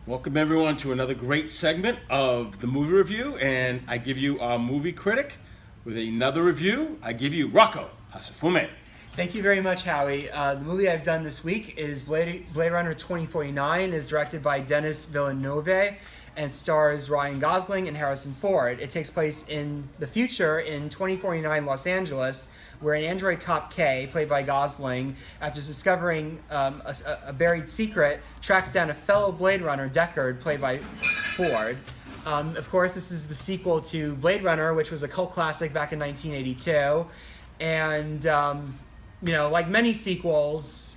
Welcome everyone to another great segment of the movie review, and I give you our movie critic with another review. I give you Rocco Hasafume. Thank you very much, Howie. The movie I've done this week is Blade Runner 2049. Is directed by Denis Villeneuve and stars Ryan Gosling and Harrison Ford. It takes place in the future in 2049 Los Angeles, where an android cop K, played by Gosling, after discovering a buried secret, tracks down a fellow Blade Runner, Deckard, played by Ford. Of course, this is the sequel to Blade Runner, which was a cult classic back in 1982. And, like many sequels,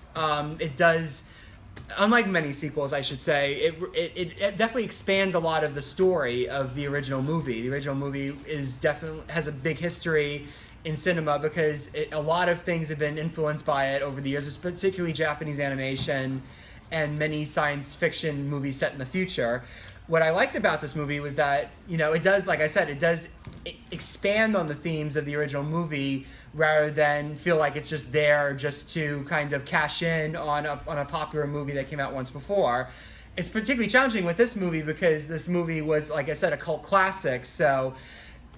unlike many sequels, I should say, it definitely expands a lot of the story of the original movie. The original movie has a big history in cinema because a lot of things have been influenced by it over the years, particularly Japanese animation and many science fiction movies set in the future. What I liked about this movie was that, it does, like I said, it does expand on the themes of the original movie rather than feel like it's just there just to kind of cash in on a popular movie that came out once before. It's particularly challenging with this movie because this movie was, like I said, a cult classic, so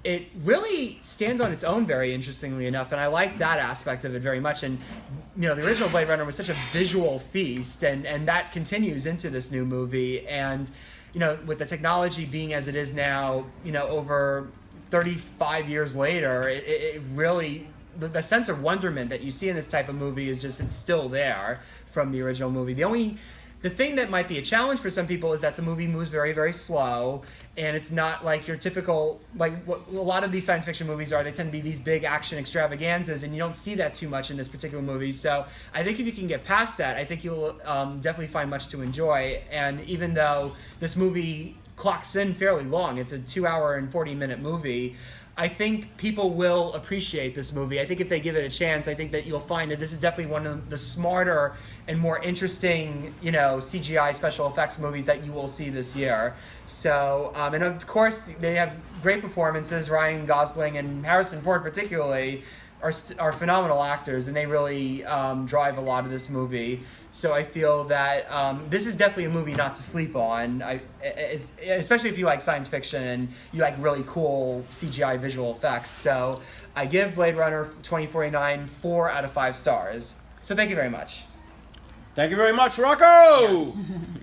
it really stands on its own very interestingly enough, and I like that aspect of it very much. And the original Blade Runner was such a visual feast, and that continues into this new movie. And with the technology being as it is now, over 35 years later, it really, the sense of wonderment that you see in this type of movie is just, it's still there from the original movie. The thing that might be a challenge for some people is that the movie moves very, very slow, and it's not like your typical, like what a lot of these science fiction movies are. They tend to be these big action extravaganzas, and you don't see that too much in this particular movie. So I think if you can get past that, I think you'll definitely find much to enjoy. And even though this movie clocks in fairly long, it's a 2-hour and 40-minute movie, I think people will appreciate this movie. I think if they give it a chance, I think that you'll find that this is definitely one of the smarter and more interesting, CGI special effects movies that you will see this year. So, and of course, they have great performances. Ryan Gosling and Harrison Ford particularly are phenomenal actors, and they really drive a lot of this movie. So I feel that this is definitely a movie not to sleep on, especially if you like science fiction and you like really cool CGI visual effects. So I give Blade Runner 2049 4 out of 5 stars. So thank you very much. Thank you very much, Rocco! Yes.